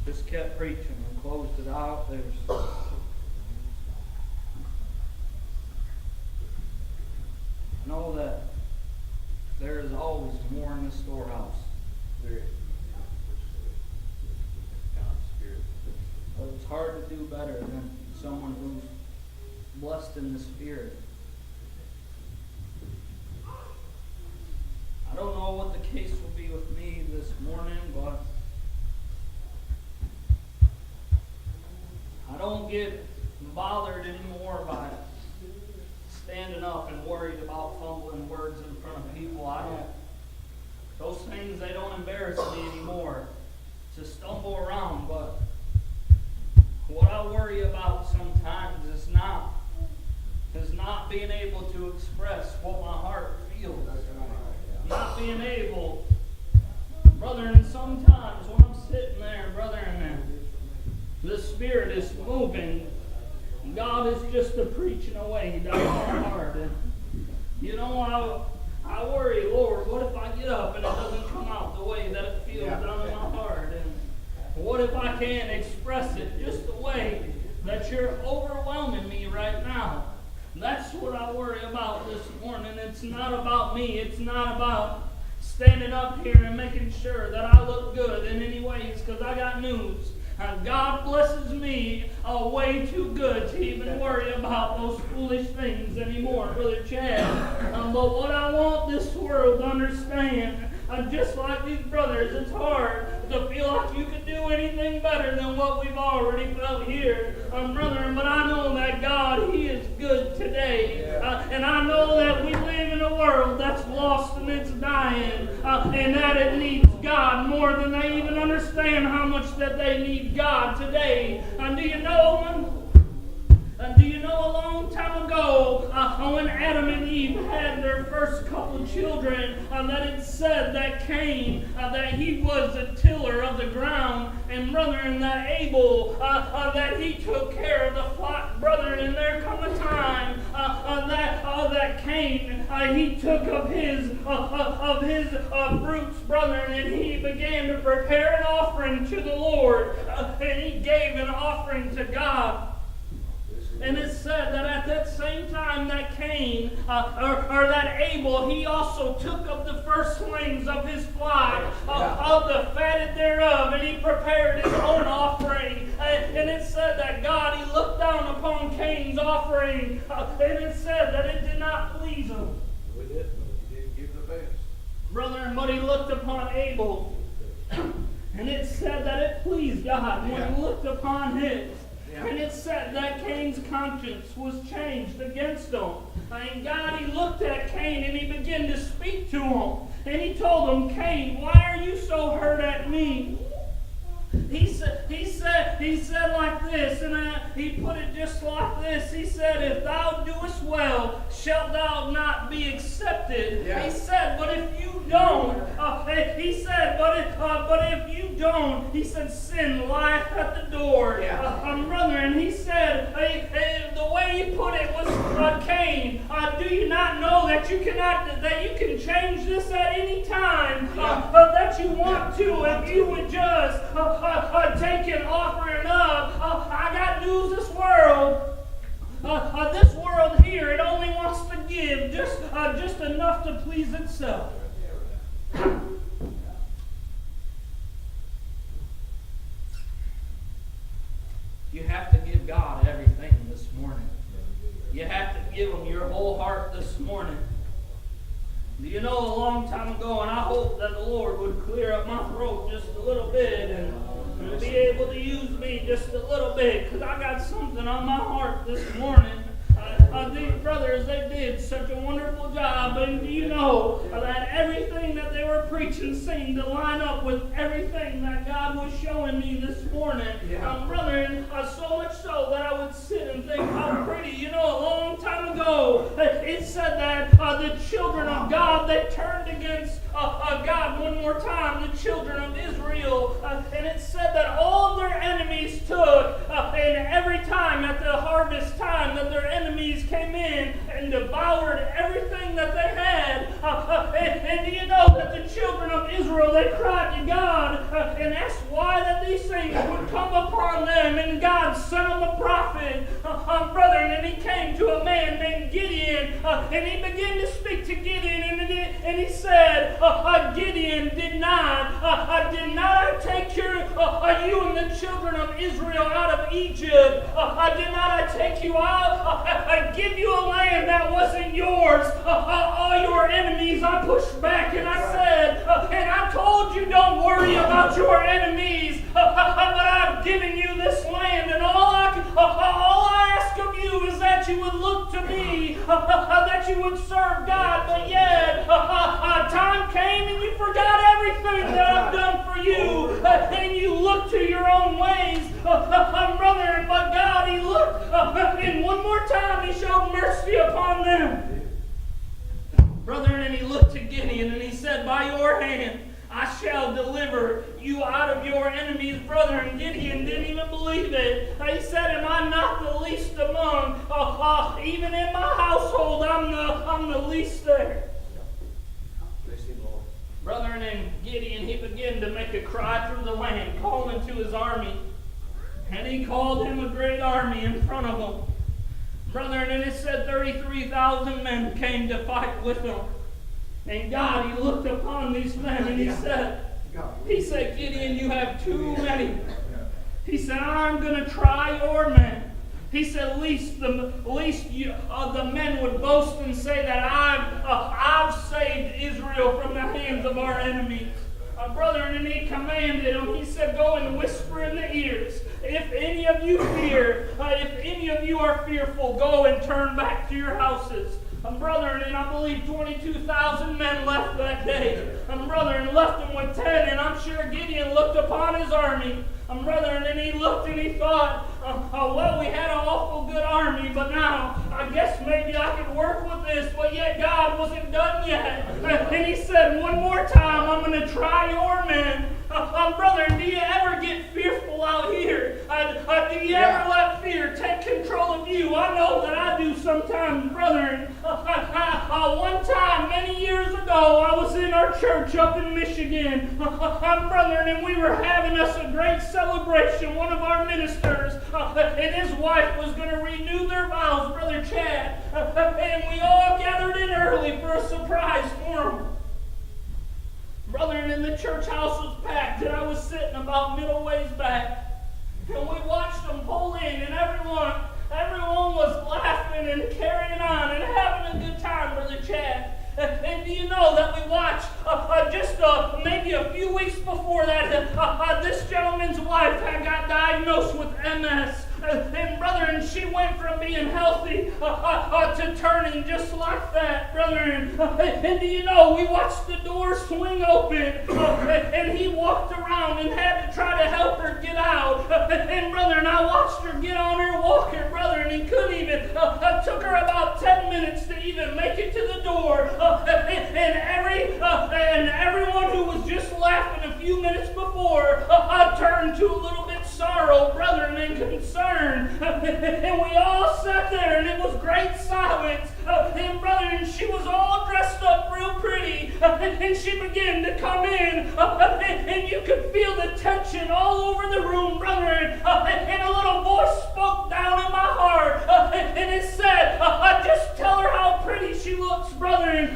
just kept preaching and closed it out. I know that there is always more in the storehouse. But it's hard to do better than someone who's blessed in the Spirit. I don't know what the case will be with me this morning, but I don't get bothered anymore by standing up and worried about fumbling words in front of people. Those things, they don't embarrass me anymore to stumble around, but what I worry about sometimes is not being able to express what my heart feels. Not being able, brother, and sometimes when I'm sitting there, brother, and the Spirit is moving, God is just preaching away down my heart. And you know, I worry, Lord, what if I get up and it doesn't come out the way that it feels down in my heart? And what if I can't express it just the way that you're overwhelming me right now? That's what I worry about this morning. It's not about me. It's not about standing up here and making sure that I look good in any ways, because I got news. God blesses me way too good to even worry about those foolish things anymore, Brother Chad. But what I want this world to understand, just like these brothers, it's hard to feel like you can do anything better than what we've already felt here, brethren. But I know that God, He is good today. And I know that we live in a world that's lost and it's dying, and that it needs God more than they even understand how much that they need God today. And do you know a long time ago, when Adam and Eve had their first couple of children, that it said that Cain, that he was a tiller of the ground, and brother, and that Abel, that he took care of the flock, brother, and there come a time that Cain, he took of his fruits, brother, and he began to prepare an offering to the Lord, and he gave an offering to God. And it said that at that same time that Cain, or that Abel, he also took of the firstlings of his flock, of the fatted thereof, and he prepared his own offering. And it said that God, He looked down upon Cain's offering, and it said that it did not please Him. He didn't give the best. Brother, but He looked upon Abel, and it said that it pleased God when He looked upon his. And it said that Cain's conscience was changed against him. And God, He looked at Cain and He began to speak to him. And He told him, Cain, why are you so hurt at me? He said like this, and he put it just like this. He said, if thou doest well, shalt thou not be accepted. Yeah. He said, but if you don't, but if you don't, he said, sin lieth at the door. Yeah. Brother, and he said, the way he put it was, Cain, do you not know that you can change this at any time that you want to, if you would just take an offering up? I got news. This world here, it only wants to give just enough to please itself. You have to give God everything this morning. You have to give Him your whole heart this morning. Do you know, a long time ago, and I hope that the Lord would clear up my throat just a little bit and be able to use me just a little bit, because I got something on my heart this morning. These brothers, they did such a wonderful job, and do you know that everything that they were preaching seemed to line up with everything that God was showing me this morning. Brother, so much so that I would sit and think how pretty. You know, a long time ago, it said that the children of God, they turned against God one more time, the children of Israel, and it said that all their enemies took, and every time at the harvest time that their enemies came in and devoured everything that they had, and do you know that the children of Israel, they cried to God and asked why that these things would come upon them. And God sent them a prophet, brethren, and he came to a man named Gideon, and he began to speak to Gideon, and he said, Gideon, did not I take you and the children of Israel out of Egypt? Did not I take you out? I give you a land that wasn't yours. All your enemies I pushed back, and I said, and I told you don't worry about your enemies, but I've given you this land, and all I ask of you is that you would look to me, that you would serve God. But yet, time came and you forgot everything that I've done for you, and you look to your own ways, brother. But God, he looked, and one more time he showed mercy upon them, brethren. And he looked to Gideon and he said, by your hand I shall deliver you out of your enemies, brother. And Gideon didn't even believe it. He said, am I not the least among, even in my household, I'm the least there. Brethren, and Gideon, he began to make a cry through the land, calling to his army. And he called him a great army in front of him. Brethren, and it said 33,000 men came to fight with him. And God, he looked upon these men and he said, Gideon, you have too many. He said, I'm going to try your men. He said, least the men would boast and say that I've saved Israel from the hands of our enemies. Brother, and he commanded him, he said, go and whisper in the ears. If any of you fear, if any of you are fearful, go and turn back to your houses. Brethren, and I believe 22,000 men left that day. Brethren, left them with 10, and I'm sure Gideon looked upon his army. Brethren, and he looked and he thought, well, we had an awful good army, but now I guess maybe I could work with this. But yet God wasn't done yet. And he said, one more time, I'm going to try your men. Brethren, do you ever get fearful out here? Do you ever let fear take control of you? I know that I do sometimes, brethren. One time, many years ago, I was in our church up in Michigan, brethren, and we were having us a great celebration. One of our ministers and his wife was going to renew their vows, Brother Chad, and we all gathered in early for a surprise for him. Brethren, and the church house was packed, and I was sitting about middle ways back, and we watched them pull in, and everyone was laughing and carrying on and having a good time, Brother Chad. And do you know that we watched just maybe a few weeks before that, this gentleman's wife had got diagnosed with MS. And brother, and she went from being healthy to turning just like that, brother. And do you know, we watched the door swing open, and he walked around and had to try to help her get out. And brother, and I watched her get on her walker, brother, and he couldn't even. Took her about 10 minutes to even make it to the door. And everyone who was just laughing a few minutes before turned to a little bit sorrow, brother, and concern. And we all sat there, and it was great silence. And brother, and she was all dressed up real pretty, and she began to come in, and you could feel the tension all over the room, brother. And a little voice spoke down in my heart, and it said, just tell her how pretty she looks, brother.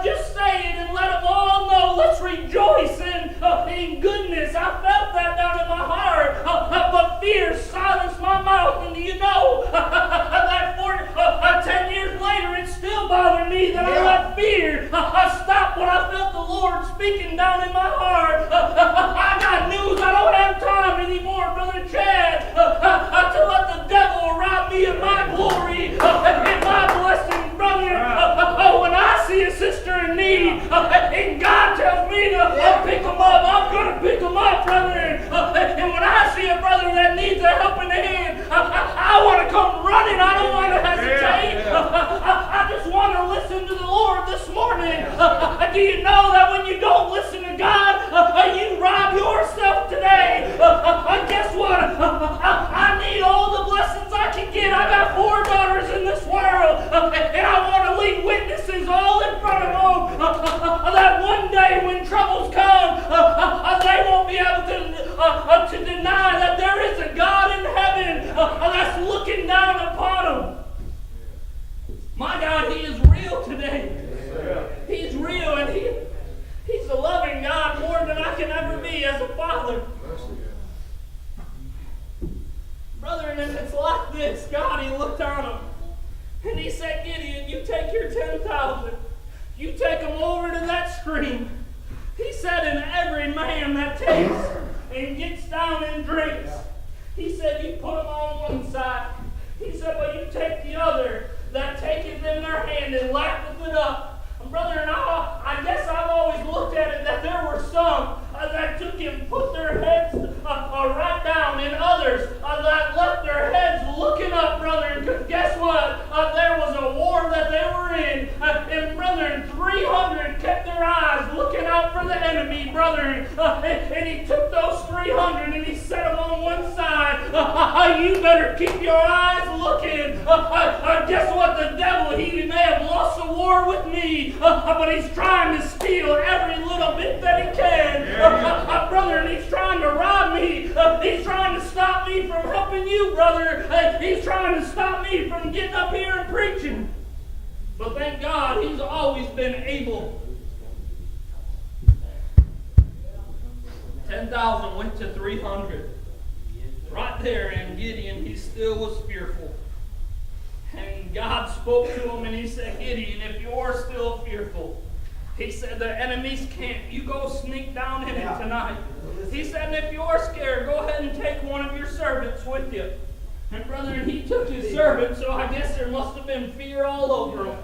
Just say it and let them all know. Let's rejoice in goodness. I felt that down in my heart, but fear silenced my mouth. And do you know that 10 years later, it still bothered me that I let fear stop when I felt the Lord speaking down in my heart. I got news. I don't have time anymore, Brother Chad, to let the devil rob me of my glory and my blessing, brother. When I see a sister in need and God tells me to pick them up, I'm going to pick them up, brother. And when I see a brother that needs a helping hand, I want to come running. I don't want to hesitate. I just want to listen to the Lord this morning. Do you know that when you don't listen to God, you rob yourself today? Guess what? I need all the blessings I can get. I got 4 daughters in this world, and I want to leave witnesses all in front of them that one day when troubles come, just looking down upon them. My God, He is real today. He's real, and He's a loving God more than I can ever be as a father. Brother, and it's like this. God, He looked on him, and He said, Gideon, you take your 10,000. You take them over to that stream. He said, and every man that takes and gets down and drinks, He said, you put them on one side. He said, but you take the other that taketh in their hand and lappeth it up. And brother, and I guess I've always looked at it that there were some that took and put their heads right down, and others that left their heads looking up, brother. Because guess what? There was a war that they were in, and brother, and 300 kept their eyes looking out for the enemy, brother. And He took those 300 and He set them on one side. You better keep your eyes looking. Guess what? The devil, he may have lost a war with me, but he's trying to steal every little bit that he can. Brother, and he's trying to rob me. He's trying to stop me from helping you, brother. He's trying to stop me from getting up here and preaching. But thank God, He's always been able. 10,000 went to 300. Right there, and Gideon, he still was fearful. And God spoke to him, and He said, Gideon, if you're still fearful, He said, the enemy's camp, you go sneak down in it tonight. He said, if you're scared, go ahead and take one of your servants with you. And brother, and he took his servant, so I guess there must have been fear all over him.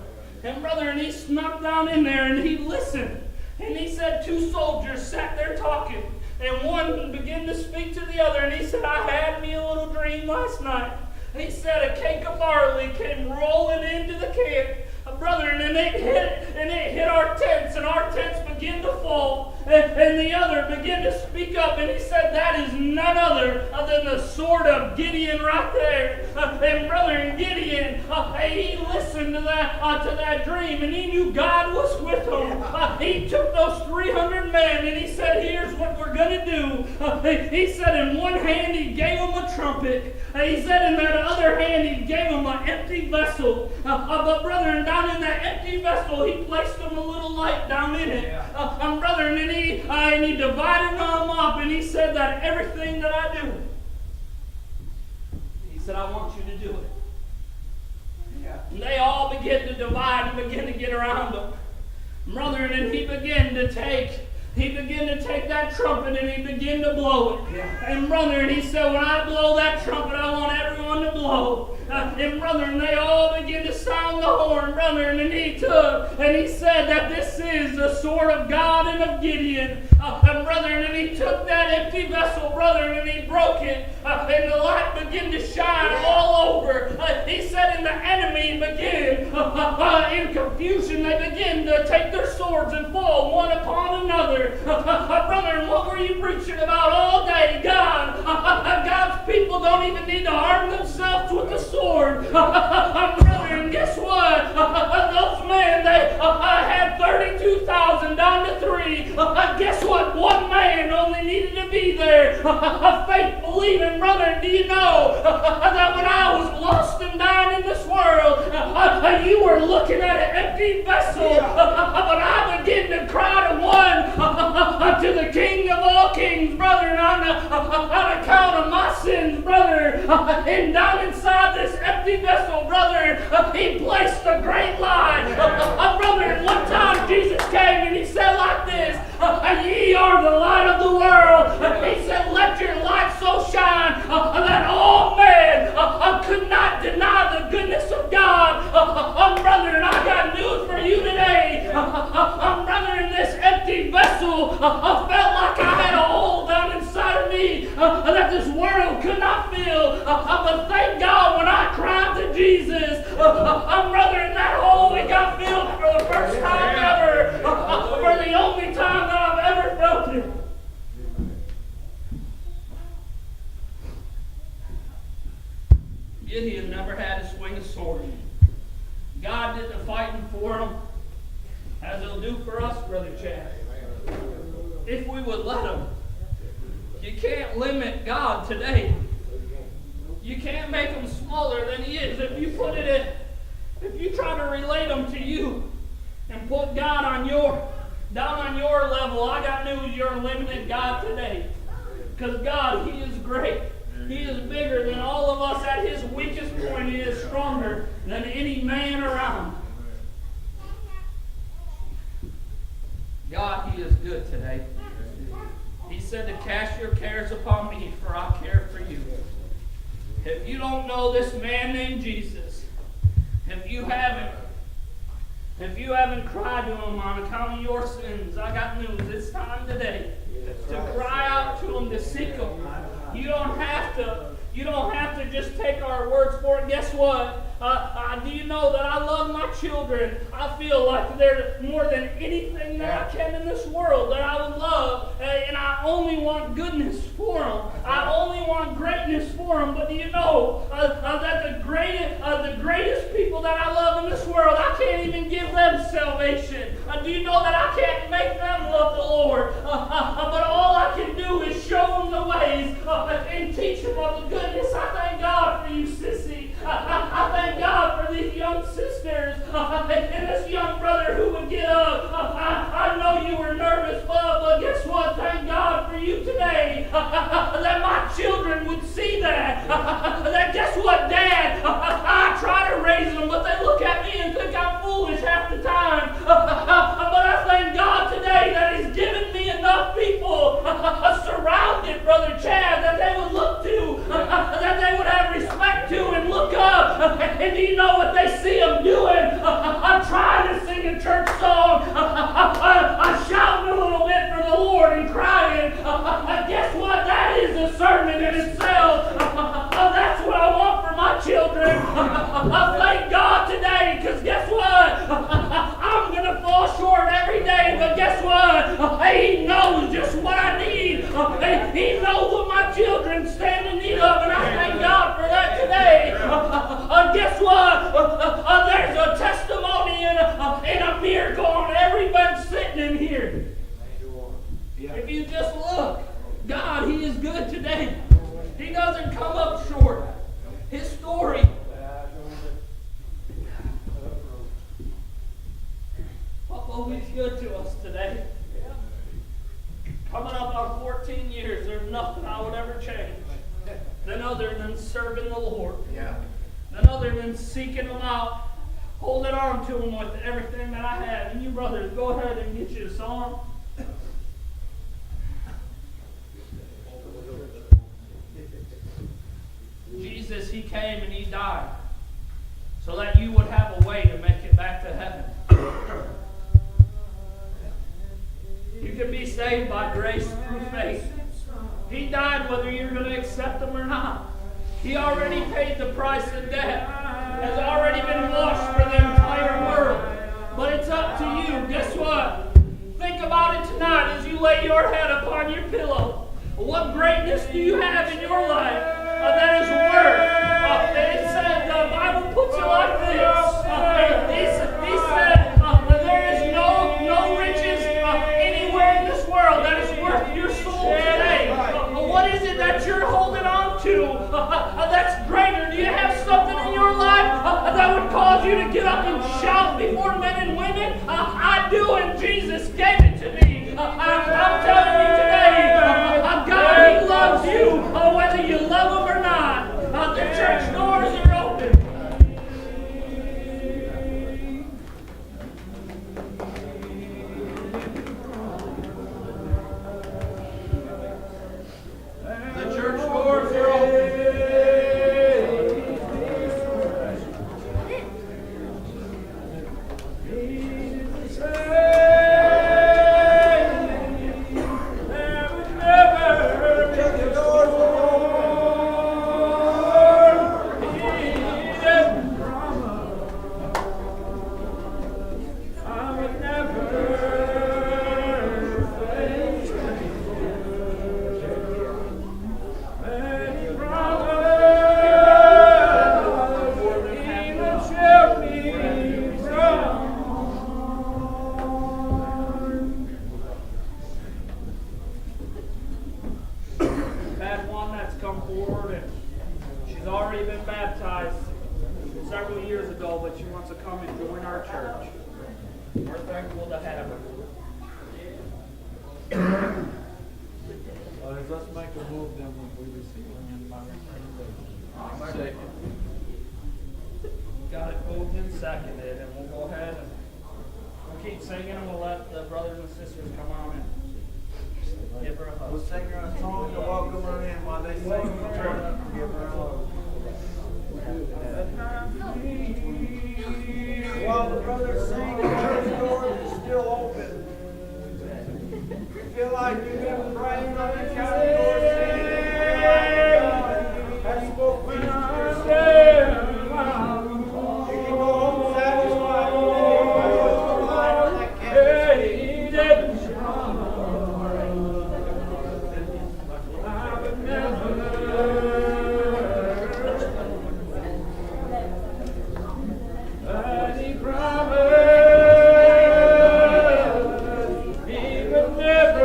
And brother, and he snuck down in there, and he listened. And he said, 2 soldiers sat there talking. And one began to speak to the other, and he said, I had me a little dream last night. He said a cake of barley came rolling into the camp, brother, and it hit our tents, and our tents began to fall, and the other began to speak up, and he said, that is none other than the sword of Gideon right there. And brother, and Gideon, he listened to that dream, and he knew God was with him. He took those 300 men, and he said, here's what we're going to do. He said in one hand he gave them a trumpet. He said in that other hand he gave them an empty vessel. But brother, and down in that empty vessel he placed them a little light down in it. Brother, and then he divided them up, and he said that everything that I do, he said, I want you to do it. And they all began to divide and begin to get around him. Brother, and then he began to take that trumpet, and he began to blow it. And brother, and he said, when I blow that trumpet, I want everyone to blow. And brother, and they all began to sound the horn, brother, and then he took, and he said that this is the sword of God and of Gideon. And brother, and then he took that empty vessel, brother, and he broke it, and the light began to shine all over. He said, and the enemy began, in confusion, they began to take their swords and fall one upon another. Brother, and what were you preaching about all day? God's people don't even need to arm themselves with the sword. Brother, and guess what? Those men, they had 32,000 down to 3. Guess what? One man only needed to be there. Faith believing, brother, do you know that when I was lost and dying in this world, you were looking at an empty vessel, but I began to cry to one, to the King of all kings, brother, and on account of my sins, brother, and down inside this empty vessel, brother, he placed a great light. Brother, and one time Jesus came and he said like this, ye are the light of the world. He said, let your light so shine that all men could not deny the goodness of God. Brother, and I got news for you today. Brother, in this empty vessel, I felt like I had a hole down inside of me that this world could not fill. But thank God when I cried to Jesus, brother, in that hole it got filled for the first time ever. For the only time that I've ever felt it. Gideon never had to swing a sword. God did the fighting for him, as he'll do for us, Brother Chad. If we would let him. You can't limit God today. You can't make him smaller than he is. If you try to relate him to you and put God down on your level, I got news, you're a limited God today. Because God, He is great. He is bigger than all of us. At His weakest point, He is stronger than any man around. God, He is good today. He said to cast your cares upon me, for I care for you. If you don't know this man named Jesus, if you haven't cried to Him on account of your sins, I got news. It's time today to cry out to Him, to seek Him. You don't have to just take our words for it. Guess what? Do you know that I love my children? I feel like they're more than anything that I can in this world that I would love. And I only want goodness for them. I only want greatness for them. But do you know that the greatest people that I love in this world, I can't even give them salvation. Do you know that I can't make them love the Lord? But all I can do is show them the ways and teach them of the goodness. I thank God for you, sissy. I thank God for these young sisters and this young brother who would get up. I know you were nervous, but guess what? Thank God for you today. That my children would see that. That guess what, Dad? I try to raise them, but they look at me and think I'm foolish half the time. But I thank God today that He's given me enough people surrounded, Brother Chad, that they would look to, that they would have respect to and look up. And do you know what they see them doing? I'm trying to sing a church song. I'm shouting a little bit for the Lord and crying. Guess what? That is a sermon in itself. That's what I want for my children. I thank God today, because guess what? I'm going to fall short every day, but guess what? He knows just what I need. He knows what my children stand in need of, and I thank God for that today. Guess what? There's a testimony and a miracle on every bench sitting in here. If you just look, God, He is good today. He doesn't come up short. His story. Oh, He's good to us today. Coming up on 14 years, there's nothing I would ever change. None other than serving the Lord. None other than seeking Him out, holding on to Him with everything that I have. And you brothers, go ahead and get you a song. Jesus, He came and He died so that you would have a way to make it back to heaven. You can be saved by grace through faith. He died whether you're going to accept Him or not. He already paid the price of death. Has already been washed for the entire world. But it's up to you. Guess what? Think about it tonight as you lay your head upon your pillow. What greatness do you have in your life that is worth? It said, the Bible puts it like this. He said, there is no riches anywhere in this world that is worth your soul today. What is it that you're holding on to that's greater? Do you have something in your life that would cause you to get up and shout before men and women? I do, and Jesus gave it to me. I'm telling you today, God, He loves you, whether you love Him or not. The church doors are open. The church doors are open. several years ago, but she wants to come and join our church. We're thankful to have her. Let's make a move then when we receive my recommendation. Got it moved and seconded, and we'll go ahead and we'll keep singing, and we'll let the brothers and sisters come on and give her a hug. We'll sing her a song to welcome her in while they sing in church. Give her a hug. While the brothers sing, the church door is still open. You feel like you've been praying on the couch door, singing, has spoken to yourself. You can go home satisfied today by what's the light on that canvas. Never